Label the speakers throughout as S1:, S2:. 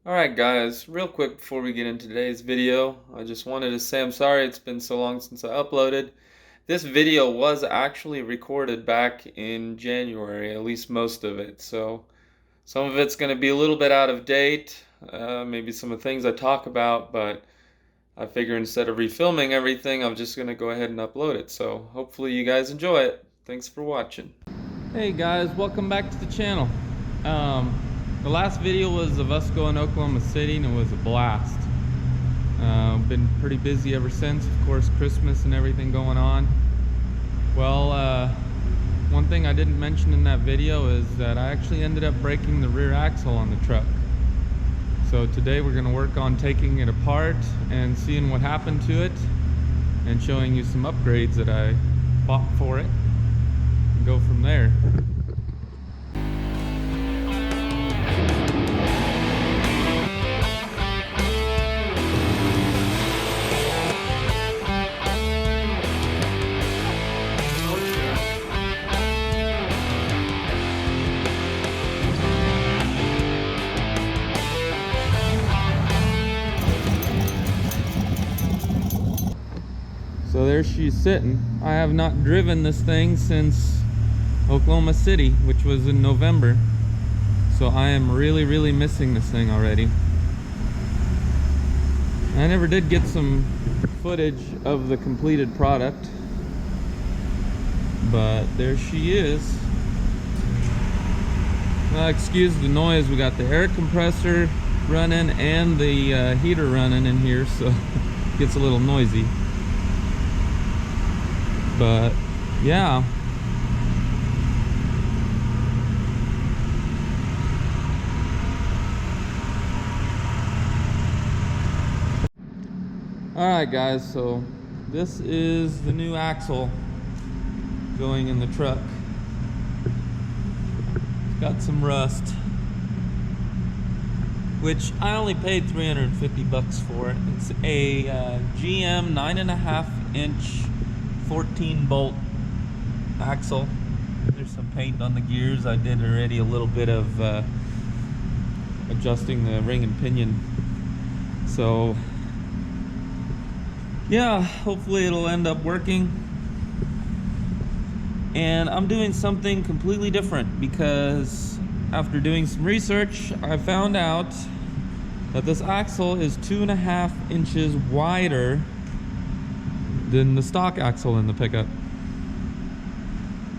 S1: Alright guys, real quick before we get into today's video, I just wanted to say I'm sorry it's been so long since I uploaded. This video was actually recorded back in January, at least most of it, so some of it's going to be a little bit out of date, maybe some of the things I talk about, but I figure instead of refilming everything, I'm just going to go ahead and upload it, so hopefully you guys enjoy it. Thanks for watching.
S2: Hey guys, welcome back to the channel. The last video was of us going to Oklahoma City and it was a blast. Been pretty busy ever since, of course, Christmas and everything going on. Well, one thing I didn't mention in that video is that I actually ended up breaking the rear axle on the truck. So today we're going to work on taking it apart and seeing what happened to it and showing you some upgrades that I bought for it and go from there. So there she's sitting. I have not driven this thing since Oklahoma City, which was in November. So I am really missing this thing already. I never did get some footage of the completed product, but there she is. Excuse the noise, we got the air compressor running and the heater running in here, so it gets a little noisy. But yeah, alright guys, so this is the new axle going in the truck. It's got some rust, which I only paid $350 for it. It's a GM 9.5 inch 14 bolt axle. There's some paint on the gears. I did already a little bit of adjusting the ring and pinion. So yeah, hopefully it'll end up working. And I'm doing something completely different because after doing some research, I found out that this axle is 2.5 inches wider than the stock axle in the pickup.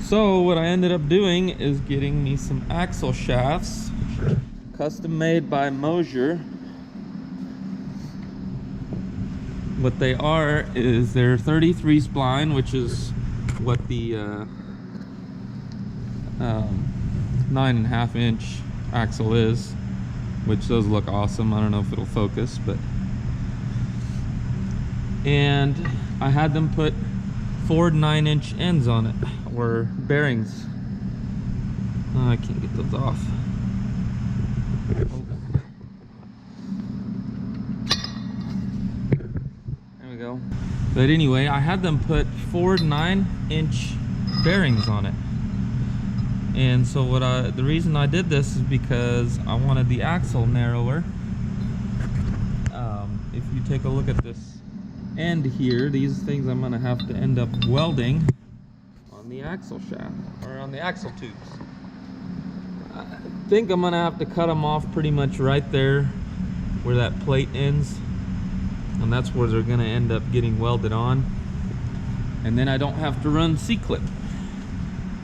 S2: So what I ended up doing is getting me some axle shafts, custom made by Mosier. What they are is they're 33 spline, which is what the 9.5 inch axle is, which does look awesome. I don't know if it'll focus, but and I had them put 4 9-inch ends on it, or bearings. Oh, I can't get those off. There we go. But anyway, I had them put 4 9-inch bearings on it. And so the reason I did this is because I wanted the axle narrower. If you take a look at this end here, these things I'm going to have to end up welding on the axle shaft, or on the axle tubes. I think I'm going to have to cut them off pretty much right there where that plate ends, and that's where they're going to end up getting welded on. And then I don't have to run C-clip,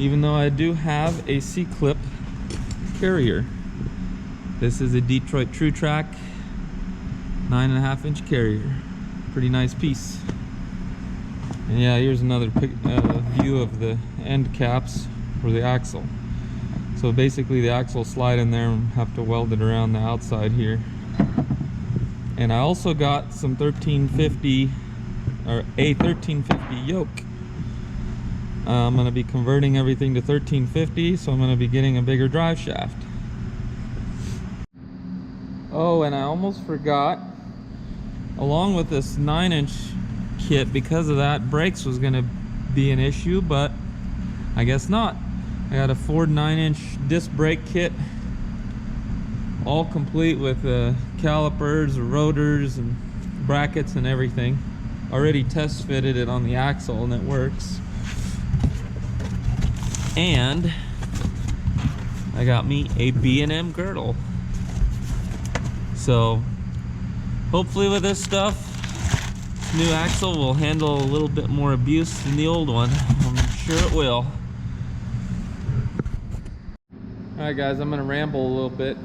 S2: even though I do have a C-clip carrier. This is a Detroit True Track 9.5 inch carrier. Pretty nice piece. And yeah, here's another view of the end caps for the axle. So basically the axle will slide in there and have to weld it around the outside here. And I also got some 1350 or a 1350 yoke. I'm going to be converting everything to 1350, so I'm going to be getting a bigger drive shaft. Oh, and I almost forgot, along with this 9-inch kit, because of that, brakes was going to be an issue, but I guess not. I got a Ford 9-inch disc brake kit all complete with calipers, rotors, and brackets and everything. Already test fitted it on the axle and it works. And I got me a B&M girdle. So hopefully with this stuff, this new axle will handle a little bit more abuse than the old one. I'm sure it will. Alright guys, I'm gonna ramble a little bit.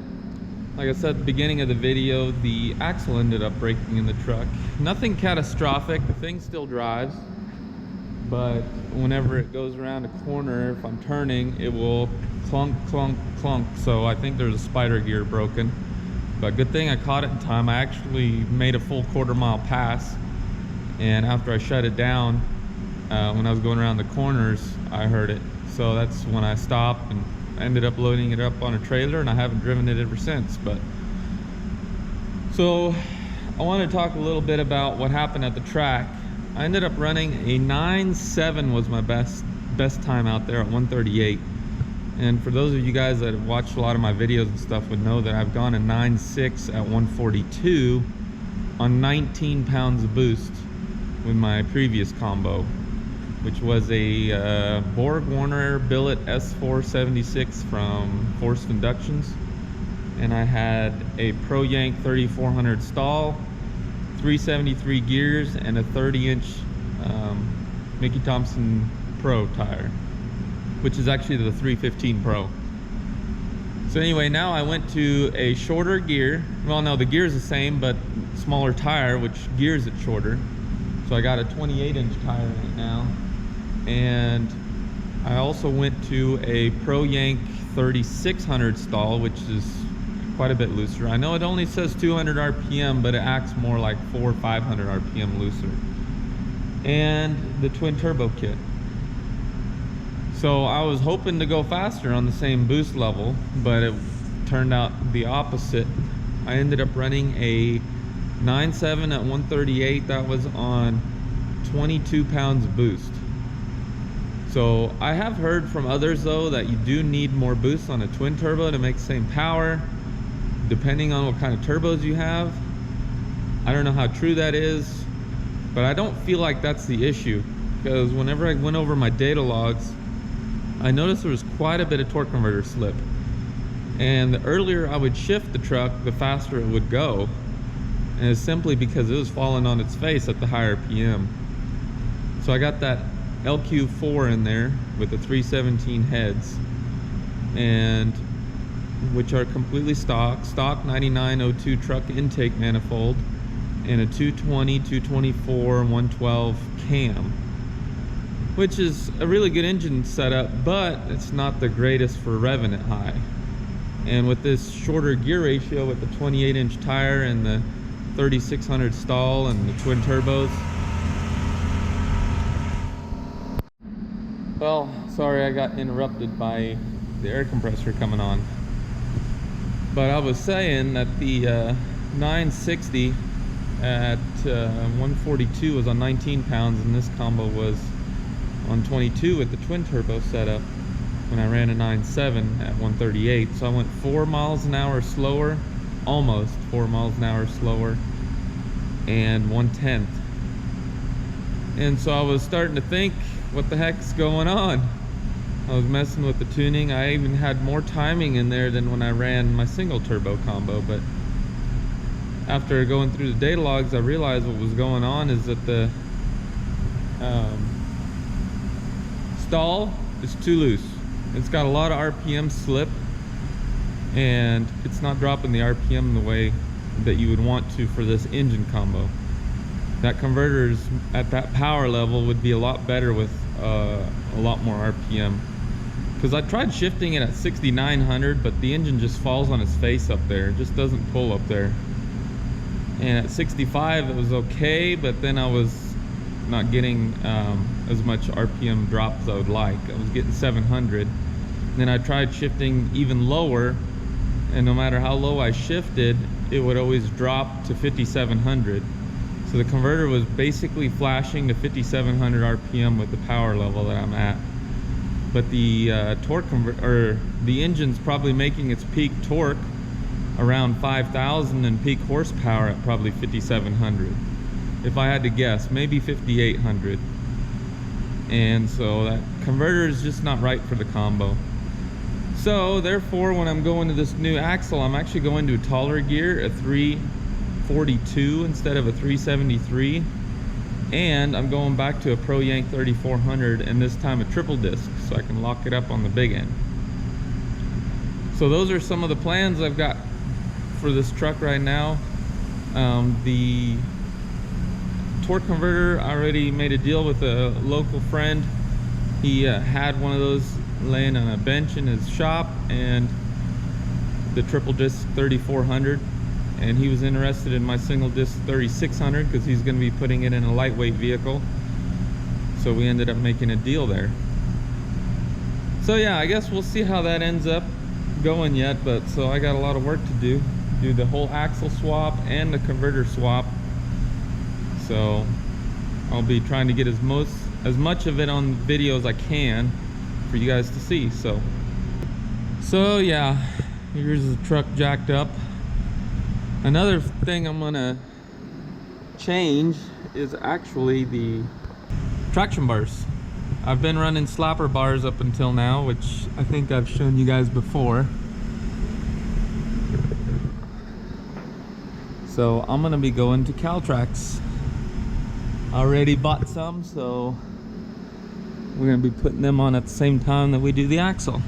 S2: Like I said at the beginning of the video, the axle ended up breaking in the truck. Nothing catastrophic, the thing still drives, but whenever it goes around a corner, if I'm turning, it will clunk, clunk, clunk. So I think there's a spider gear broken. But good thing I caught it in time. I actually made a full quarter-mile pass, and after I shut it down, when I was going around the corners, I heard it. So that's when I stopped and I ended up loading it up on a trailer, and I haven't driven it ever since. But so I want to talk a little bit about what happened at the track. I ended up running a 9.7 was my best time out there at 138. And for those of you guys that have watched a lot of my videos and stuff would know that I've gone a 9.6 at 142 on 19 pounds of boost with my previous combo, which was a Borg Warner Billet S476 from Forced Inductions. And I had a Pro Yank 3400 stall, 373 gears, and a 30-inch Mickey Thompson Pro tire, which is actually the 315 Pro. So anyway, now I went to a shorter gear. Well, no, the gear is the same, but smaller tire, which gears it shorter. So I got a 28-inch tire right now. And I also went to a Pro Yank 3600 stall, which is quite a bit looser. I know it only says 200 RPM, but it acts more like 400 or 500 RPM looser. And the twin turbo kit. So I was hoping to go faster on the same boost level, but it turned out the opposite. I ended up running a 9.7 at 138. That was on 22 pounds of boost. So I have heard from others though that you do need more boost on a twin turbo to make the same power, depending on what kind of turbos you have. I don't know how true that is, but I don't feel like that's the issue, because whenever I went over my data logs, I noticed there was quite a bit of torque converter slip. And the earlier I would shift the truck, the faster it would go. And it's simply because it was falling on its face at the higher RPM. So I got that LQ4 in there with the 317 heads, and which are completely stock 9902 truck intake manifold, and a 220, 224, 112 cam, which is a really good engine setup, but it's not the greatest for revving it high. And with this shorter gear ratio with the 28-inch tire and the 3600 stall and the twin turbos, well, sorry, I got interrupted by the air compressor coming on. But I was saying that the 960 at 142 was on 19 pounds, and this combo was on 22 with the twin turbo setup when I ran a 9.7 at 138. So I went 4 miles an hour slower, almost 4 miles an hour slower, and 1/10. And so I was starting to think, what the heck's going on? I was messing with the tuning. I even had more timing in there than when I ran my single turbo combo. But after going through the data logs, I realized what was going on is that the stall is too loose. It's got a lot of RPM slip, and it's not dropping the RPM the way that you would want to for this engine combo. That converter is at that power level would be a lot better with a lot more RPM. Because I tried shifting it at 6900, but the engine just falls on its face up there. It just doesn't pull up there. And at 65 it was okay, but then I was not getting as much RPM drop as I would like. I was getting 700. And then I tried shifting even lower, and no matter how low I shifted, it would always drop to 5700. So the converter was basically flashing to 5700 RPM with the power level that I'm at. But the torque converter, or the engine's probably making its peak torque around 5,000 and peak horsepower at probably 5,700. If I had to guess, maybe 5,800. And so that converter is just not right for the combo. So therefore, when I'm going to this new axle, I'm actually going to a taller gear, a 342 instead of a 373. And I'm going back to a Pro Yank 3400, and this time a triple disc, so I can lock it up on the big end. So those are some of the plans I've got for this truck right now. The torque converter, I already made a deal with a local friend. He had one of those laying on a bench in his shop, and the triple disc 3400, and he was interested in my single disc 3600 because he's going to be putting it in a lightweight vehicle. So we ended up making a deal there. So yeah, I guess we'll see how that ends up going yet, but so I got a lot of work to do the whole axle swap and the converter swap. So I'll be trying to get as much of it on video as I can for you guys to see. So yeah, here's the truck jacked up. Another thing I'm gonna change is actually the traction bars. I've been running slapper bars up until now, which I think I've shown you guys before. So I'm gonna be going to Caltrax. Already bought some, so we're gonna be putting them on at the same time that we do the axle.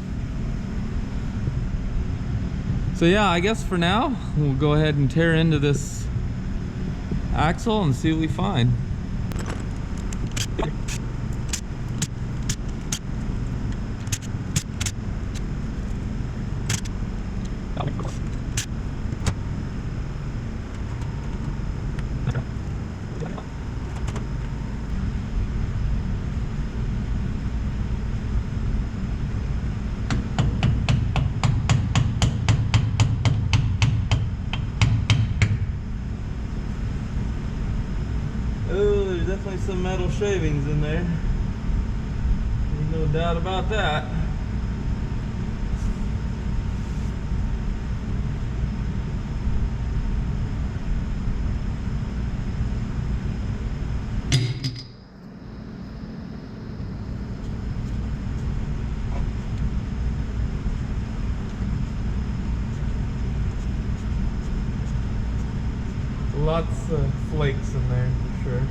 S2: So yeah, I guess for now we'll go ahead and tear into this axle and see what we find. Oh, there's definitely some metal shavings in there. There's no doubt about that. Lots of flakes in there for sure.